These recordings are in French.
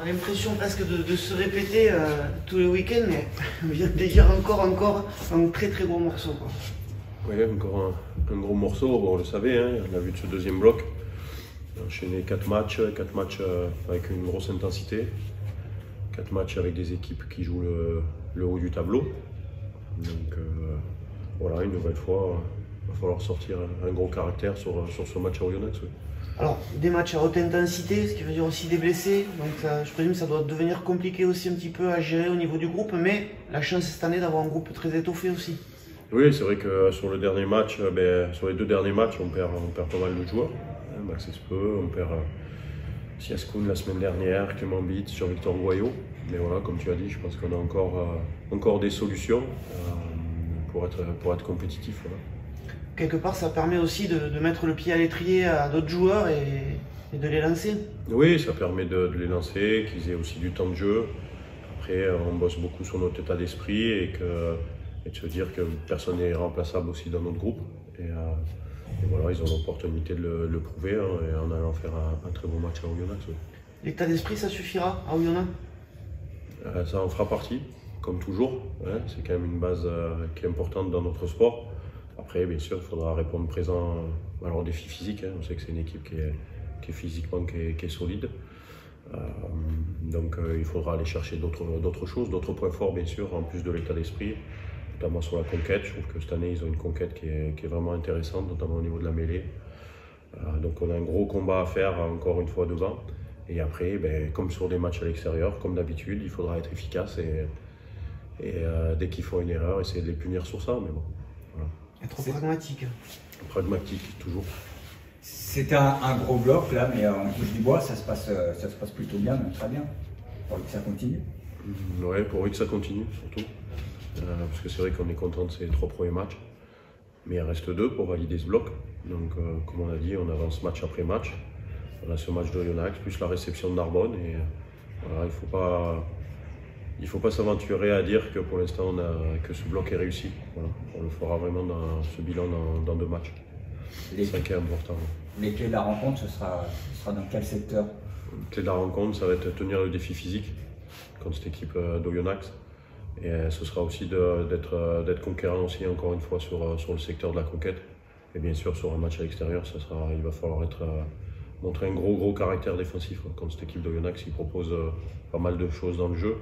On a l'impression presque de se répéter tous les week-ends, mais on vient de dire encore un très très gros morceau, quoi. Oui, encore un gros morceau, bon, on le savait, hein, on a vu de ce deuxième bloc. On a enchaîné 4 matchs avec une grosse intensité. 4 matchs avec des équipes qui jouent le haut du tableau. Donc voilà, une nouvelle fois, il va falloir sortir un gros caractère sur ce match à Oyonnax. Oui. Alors, des matchs à haute intensité, ce qui veut dire aussi des blessés. Donc ça, je présume que ça doit devenir compliqué aussi un petit peu à gérer au niveau du groupe, mais la chance cette année d'avoir un groupe très étoffé aussi. Oui, c'est vrai que sur le dernier match, sur les 2 derniers matchs, on perd pas mal de joueurs. Max Espeux, on perd Siaskoun la semaine dernière, Clément Bitt sur Victor Goyot. Mais voilà, comme tu as dit, je pense qu'on a encore des solutions pour être compétitif. Voilà. Quelque part, ça permet aussi de mettre le pied à l'étrier à d'autres joueurs et de les lancer. Oui, ça permet de les lancer, qu'ils aient aussi du temps de jeu. Après, on bosse beaucoup sur notre état d'esprit et de se dire que personne n'est remplaçable aussi dans notre groupe. Et voilà, ils ont l'opportunité de le prouver hein, et en allant faire un très bon match à Oyonnax. Oui. L'état d'esprit, ça suffira à Oyonnax? Ça en fera partie, comme toujours. Hein. C'est quand même une base qui est importante dans notre sport. Après, bien sûr, il faudra répondre présent aux défis physiques. Hein. On sait que c'est une équipe qui est physiquement qui est solide. Donc il faudra aller chercher d'autres choses, d'autres points forts, bien sûr, en plus de l'état d'esprit. Notamment sur la conquête, je trouve que cette année ils ont une conquête qui est vraiment intéressante, notamment au niveau de la mêlée. Donc on a un gros combat à faire encore une fois devant. Et après, comme sur des matchs à l'extérieur, comme d'habitude, il faudra être efficace et dès qu'ils font une erreur, essayer de les punir sur ça. Mais bon, voilà. Être pragmatique. Pragmatique, toujours. C'était un gros bloc là, mais en touche du bois, ça se passe plutôt bien, même très bien. Pour que ça continue. Ouais, pour que ça continue surtout. Parce que c'est vrai qu'on est content de ces 3 premiers matchs, mais il reste 2 pour valider ce bloc. Donc, comme on a dit, on avance match après match. On a ce match de Oyonnax, plus la réception de Narbonne. Et voilà, il ne faut pas s'aventurer à dire que pour l'instant, que ce bloc est réussi. Voilà. On le fera vraiment dans ce bilan dans 2 matchs. C'est ça qui est important. Les clés de la rencontre, ce sera dans quel secteur? Les clés de la rencontre, ça va être tenir le défi physique contre cette équipe d'Oyonnax. Et ce sera aussi d'être conquérant aussi encore une fois sur le secteur de la conquête. Et bien sûr sur un match à l'extérieur, il va falloir montrer un gros caractère défensif. Comme cette équipe d'Oyonnax qui propose pas mal de choses dans le jeu.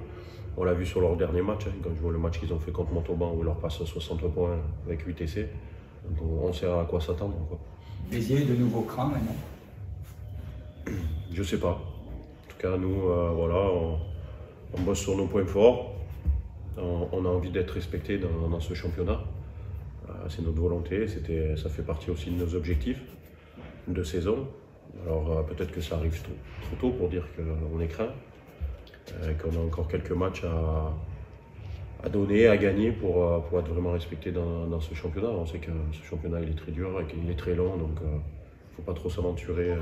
On l'a vu sur leur dernier match, hein, quand je vois le match qu'ils ont fait contre Montauban où ils leur passent 60 points avec 8 essais. Donc on sait à quoi s'attendre. Béziers, de nouveau craint maintenant? Je sais pas. En tout cas nous, voilà, on bosse sur nos points forts. On a envie d'être respecté dans ce championnat. C'est notre volonté, ça fait partie aussi de nos objectifs de saison. Alors peut-être que ça arrive trop tôt pour dire qu'on est craint, qu'on a encore quelques matchs à donner, à gagner pour être vraiment respecté dans ce championnat. On sait que ce championnat il est très dur et qu'il est très long, donc il ne faut pas trop s'aventurer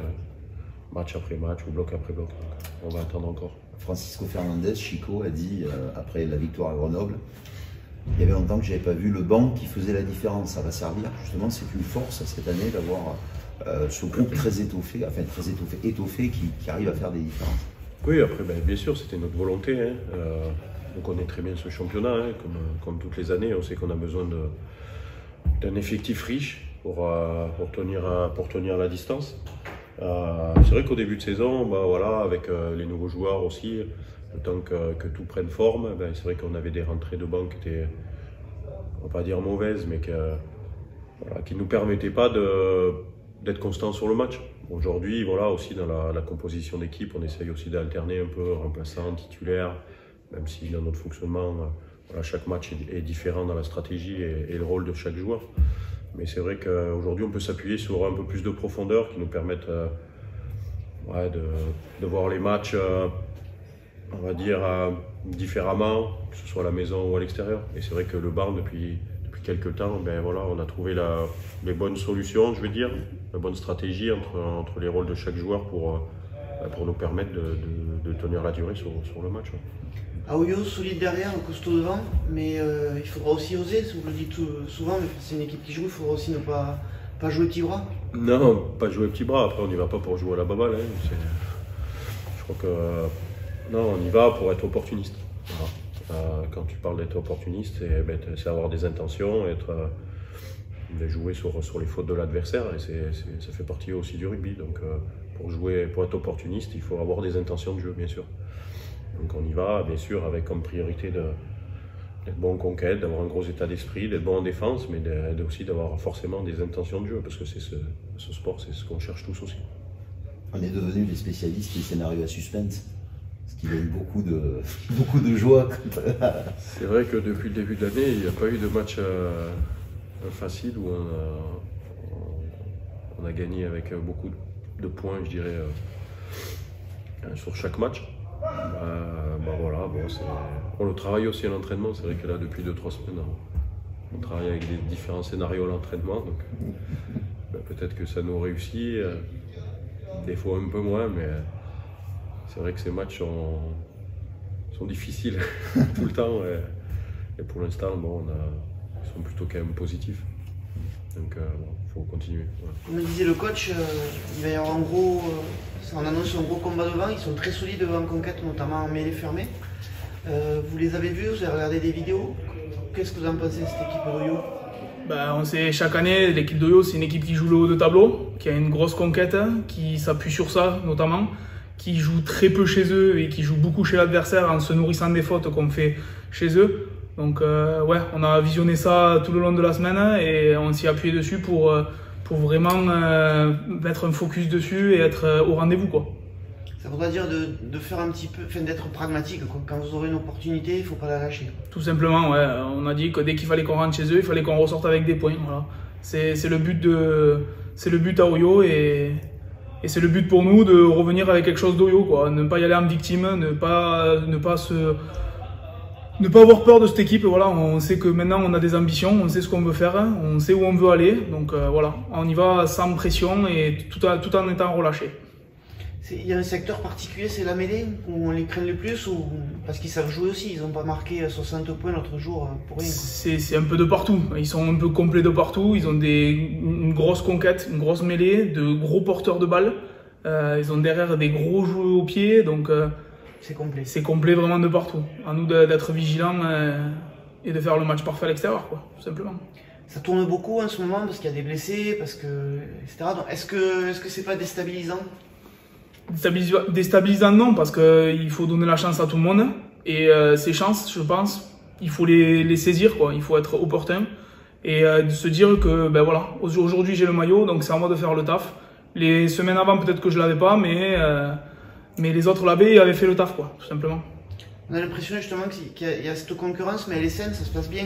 match après match ou bloc après bloc. Donc, on va attendre encore. Francisco Fernandez, Chico, a dit après la victoire à Grenoble, il y avait longtemps que je n'avais pas vu le banc qui faisait la différence. Ça va servir, justement, c'est une force cette année d'avoir ce groupe très étoffé, étoffé qui arrive à faire des différences. Oui, après, bien sûr, c'était notre volonté. Hein. On connaît très bien ce championnat, hein, comme toutes les années. On sait qu'on a besoin d'un effectif riche pour tenir la distance. C'est vrai qu'au début de saison, voilà, avec les nouveaux joueurs aussi, le temps que tout prenne forme, c'est vrai qu'on avait des rentrées de banc qui étaient, on va pas dire mauvaises, mais qui ne nous permettaient pas d'être constant sur le match. Aujourd'hui, voilà, aussi dans la composition d'équipe, on essaye aussi d'alterner un peu remplaçant, titulaire, même si dans notre fonctionnement, voilà, chaque match est différent dans la stratégie et le rôle de chaque joueur. Mais c'est vrai qu'aujourd'hui, on peut s'appuyer sur un peu plus de profondeur qui nous permettent de voir les matchs, on va dire, différemment, que ce soit à la maison ou à l'extérieur. Et c'est vrai que le banc, depuis quelques temps, voilà, on a trouvé les bonnes solutions, je veux dire, la bonne stratégie entre les rôles de chaque joueur pour nous permettre de tenir la durée sur le match. Aoyo, solide derrière, costaud devant, mais il faudra aussi oser, je le dis souvent, mais c'est une équipe qui joue, il faudra aussi ne pas jouer petit bras. Non, pas jouer petit bras, après on n'y va pas pour jouer à la baballe. Hein. Je crois que Non, on y va pour être opportuniste. Voilà. Quand tu parles d'être opportuniste, c'est avoir des intentions, jouer sur les fautes de l'adversaire, et ça fait partie aussi du rugby. Donc pour être opportuniste, il faut avoir des intentions de jeu, bien sûr. Donc on y va, bien sûr, avec comme priorité d'être bon en conquête, d'avoir un gros état d'esprit, d'être bon en défense, mais aussi d'avoir forcément des intentions de jeu, parce que ce sport, c'est ce qu'on cherche tous aussi. On est devenus des spécialistes des scénarios à suspense, ce qui donne beaucoup de joie. C'est vrai que depuis le début de l'année, il n'y a pas eu de match facile où on a gagné avec beaucoup de points, je dirais, sur chaque match. Voilà, on le travaille aussi à l'entraînement. C'est vrai que là, depuis 2-3 semaines, on travaille avec des différents scénarios à l'entraînement. Donc peut-être que ça nous réussit. Des fois un peu moins, mais c'est vrai que ces matchs sont difficiles tout le temps. Et pour l'instant, ils sont plutôt quand même positifs. Donc il faut continuer. Ouais. Comme disait le coach, il va y avoir on annonce un gros combat devant. Ils sont très solides devant conquête, notamment en mêlée fermée. Vous les avez vus, vous avez regardé des vidéos. Qu'est-ce que vous en pensez de cette équipe d'Oyo? On sait, chaque année, l'équipe d'Oyo, c'est une équipe qui joue le haut de tableau, qui a une grosse conquête, qui s'appuie sur ça notamment, qui joue très peu chez eux et qui joue beaucoup chez l'adversaire en se nourrissant des fautes qu'on fait chez eux. Donc ouais, on a visionné ça tout le long de la semaine et on s'y a appuyé dessus pour vraiment mettre un focus dessus et être au rendez-vous, quoi. Ça voudrait dire de faire un petit peu, d'être pragmatique, quoi. Quand vous aurez une opportunité, il ne faut pas la lâcher. Tout simplement, ouais. On a dit que dès qu'il fallait qu'on rentre chez eux, il fallait qu'on ressorte avec des points. Voilà. C'est le but à Oyo et c'est le but pour nous de revenir avec quelque chose d'Oyo, quoi. Ne pas y aller en victime, ne pas avoir peur de cette équipe. Voilà, on sait que maintenant on a des ambitions, on sait ce qu'on veut faire, on sait où on veut aller. Donc voilà, on y va sans pression et tout en étant relâché. Il y a un secteur particulier, c'est la mêlée, où on les craint le plus, ou parce qu'ils savent jouer aussi, ils n'ont pas marqué 60 points l'autre jour pour rien. C'est un peu de partout, ils sont un peu complets de partout, ils ont une grosse conquête, une grosse mêlée, de gros porteurs de balles, ils ont derrière des gros joueurs au pied, donc c'est complet. C'est complet vraiment de partout. À nous d'être vigilants et de faire le match parfait à l'extérieur, quoi, tout simplement. Ça tourne beaucoup en ce moment parce qu'il y a des blessés, etc. Est-ce que c'est pas déstabilisant? Déstabilisant, non, parce qu'il faut donner la chance à tout le monde. Et ces chances, je pense, il faut les saisir, quoi. Il faut être opportun et de se dire que voilà, aujourd'hui j'ai le maillot, donc c'est à moi de faire le taf. Les semaines avant, peut-être que je l'avais pas, mais les autres l'avaient et avaient fait le taf, quoi, tout simplement. On a l'impression justement qu'il y a cette concurrence, mais elle est saine, ça se passe bien.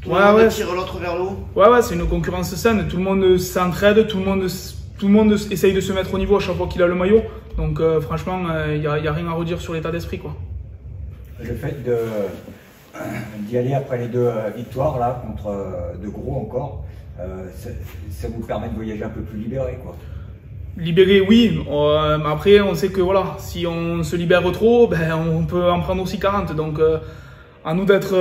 Tout le monde tire l'autre vers le haut. Ouais, c'est une concurrence saine. Tout le monde s'entraide, tout le monde essaye de se mettre au niveau à chaque fois qu'il a le maillot. Donc franchement, il n'y a rien à redire sur l'état d'esprit, quoi. Le fait d'y aller après les 2 victoires là, contre de gros encore, ça vous permet de voyager un peu plus libéré, quoi. Libéré, oui. Après, on sait que voilà, si on se libère trop, on peut en prendre aussi 40. Donc à nous d'être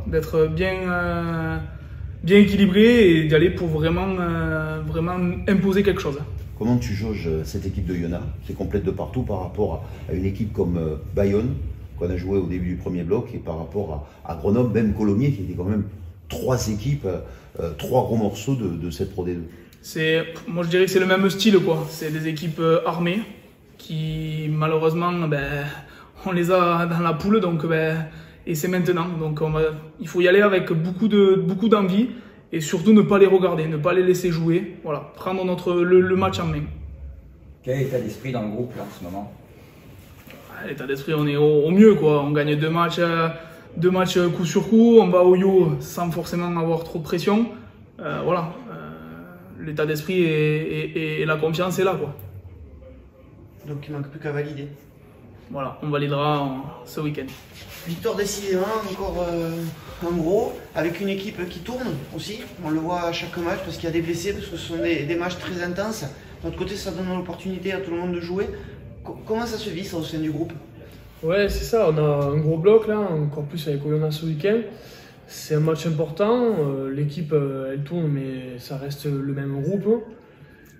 d'être bien équilibré et d'y aller pour vraiment imposer quelque chose. Comment tu jauges cette équipe de Oyonnax? C'est complète de partout par rapport à une équipe comme Bayonne, qu'on a joué au début du premier bloc, et par rapport à Grenoble, même Colomiers, qui était quand même 3 équipes, 3 gros morceaux de cette Pro D2. Moi je dirais que c'est le même style, quoi. C'est des équipes armées qui malheureusement on les a dans la poule, donc et c'est maintenant. Donc il faut y aller avec beaucoup d'envie. Et surtout ne pas les regarder, ne pas les laisser jouer. Voilà, prendre le match en main. Quel état d'esprit dans le groupe là, en ce moment? L'état d'esprit, on est au mieux, quoi. On gagne 2 matchs coup sur coup. On va au yo sans forcément avoir trop de pression. Voilà, l'état d'esprit et la confiance est là, quoi. Donc il ne manque plus qu'à valider. Voilà, on validera ce week-end. Victoire décidément, encore en gros, avec une équipe qui tourne aussi. On le voit à chaque match parce qu'il y a des blessés, parce que ce sont des matchs très intenses. De notre côté, ça donne l'opportunité à tout le monde de jouer. Comment ça se vit ça au sein du groupe? Ouais, c'est ça, on a un gros bloc là, encore plus avec Oyonnax ce week-end. C'est un match important, l'équipe elle tourne, mais ça reste le même groupe.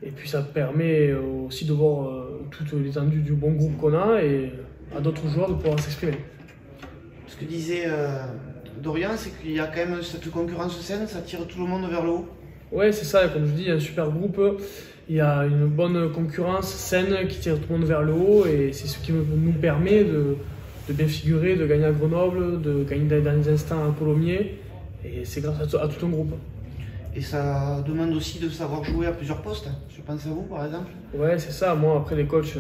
Et puis ça permet aussi de voir toute l'étendue du bon groupe qu'on a et à d'autres joueurs de pouvoir s'exprimer. Ce que disait Dorian, c'est qu'il y a quand même cette concurrence saine, ça tire tout le monde vers le haut. Ouais, c'est ça, comme je dis, il y a un super groupe, il y a une bonne concurrence saine qui tire tout le monde vers le haut et c'est ce qui nous permet de bien figurer, de gagner à Grenoble, de gagner dans les instants à Colomiers et c'est grâce à tout un groupe. Et ça demande aussi de savoir jouer à plusieurs postes. Je pense à vous par exemple. Ouais, c'est ça. Moi, après, les coachs,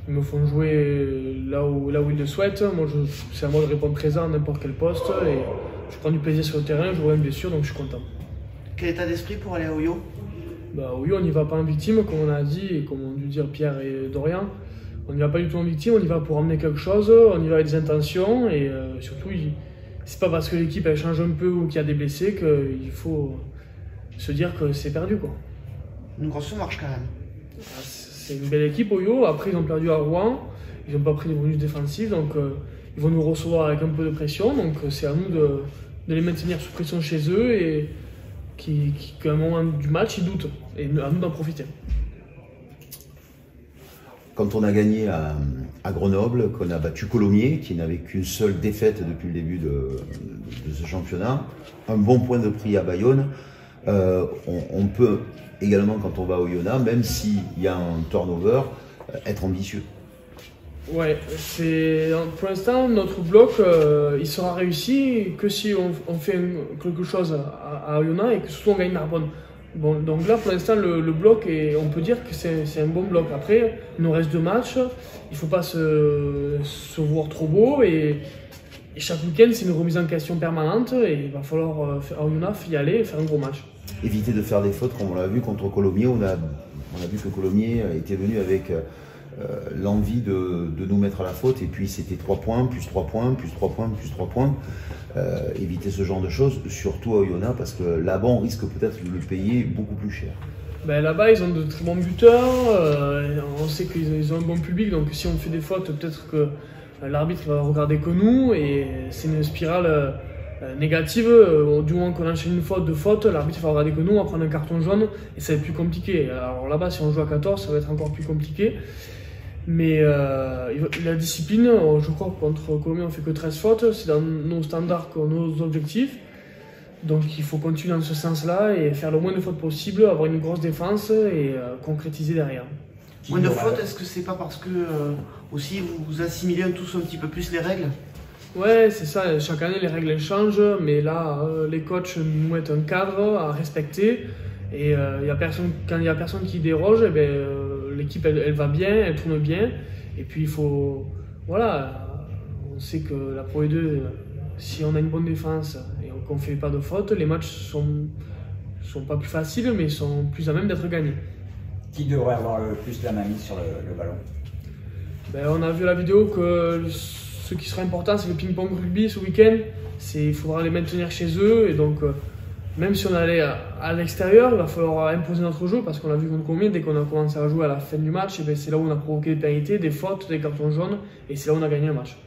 ils me font jouer là où ils le souhaitent. Moi, c'est à moi de répondre présent à n'importe quel poste. Et je prends du plaisir sur le terrain, je vois une blessure, donc je suis content. Quel état d'esprit pour aller à Oyo? Oui, on n'y va pas en victime, comme on a dit, et comme ont dû dire Pierre et Dorian. On n'y va pas du tout en victime, on y va pour emmener quelque chose, on y va avec des intentions. Et surtout, c'est pas parce que l'équipe elle change un peu ou qu'il y a des blessés qu'il faut se dire que c'est perdu, quoi. Une grosse marche quand même. C'est une belle équipe Oyo. Après ils ont perdu à Rouen, ils n'ont pas pris de bonus défensifs, donc ils vont nous recevoir avec un peu de pression, donc c'est à nous de les maintenir sous pression chez eux et qu'à un moment du match ils doutent et à nous d'en profiter. Quand on a gagné à Grenoble, qu'on a battu Colomiers, qui n'avait qu'une seule défaite depuis le début de ce championnat, un bon point de prix à Bayonne, on peut également, quand on va au Oyonnax, même s'il y a un turnover, être ambitieux. Ouais, pour l'instant, notre bloc, il sera réussi que si on fait quelque chose à Oyonnax et que surtout on gagne Narbonne. Bon, donc là, pour l'instant, le bloc, on peut dire que c'est un bon bloc. Après, il nous reste 2 matchs, il ne faut pas se voir trop beau et chaque week-end, c'est une remise en question permanente et il va falloir à Oyonnax y aller et faire un gros match. Éviter de faire des fautes, comme on l'a vu contre Colomiers. On a vu que Colomiers était venu avec l'envie de nous mettre à la faute, et puis c'était 3 points, plus 3 points, plus 3 points, plus 3 points. Éviter ce genre de choses, surtout à Oyonnax, parce que là-bas on risque peut-être de le payer beaucoup plus cher. Là-bas ils ont de très bons buteurs, on sait qu'ils ont un bon public, donc si on fait des fautes, peut-être que l'arbitre va regarder que nous, et c'est une spirale négative. Du moment qu'on enchaîne une faute, 2 fautes, l'arbitre va regarder que nous, on va prendre un carton jaune et ça va être plus compliqué. Alors là-bas, si on joue à 14, ça va être encore plus compliqué. Mais la discipline, je crois que contre Colomiers, on fait que 13 fautes, c'est dans nos standards, nos objectifs. Donc il faut continuer dans ce sens-là et faire le moins de fautes possible, avoir une grosse défense et concrétiser derrière. Moins de fautes, est-ce que c'est pas parce que aussi vous assimilez tous un petit peu plus les règles? Ouais, c'est ça, chaque année les règles elles changent, mais là les coachs nous mettent un cadre à respecter et quand il n'y a personne qui déroge, l'équipe elle va bien, elle tourne bien, et puis il faut, voilà, on sait que la Pro E2, si on a une bonne défense et qu'on ne fait pas de fautes, les matchs sont pas plus faciles, mais sont plus à même d'être gagnés. Qui devrait avoir le plus la main mise sur le ballon? On a vu la vidéo que ce qui sera important, c'est le ping-pong rugby ce week-end. Il faudra les maintenir chez eux. Et donc, même si on allait à l'extérieur, il va falloir imposer notre jeu parce qu'on a vu contre Colomiers, dès qu'on a commencé à jouer à la fin du match, c'est là où on a provoqué des pénalités, des fautes, des cartons jaunes. Et c'est là où on a gagné un match.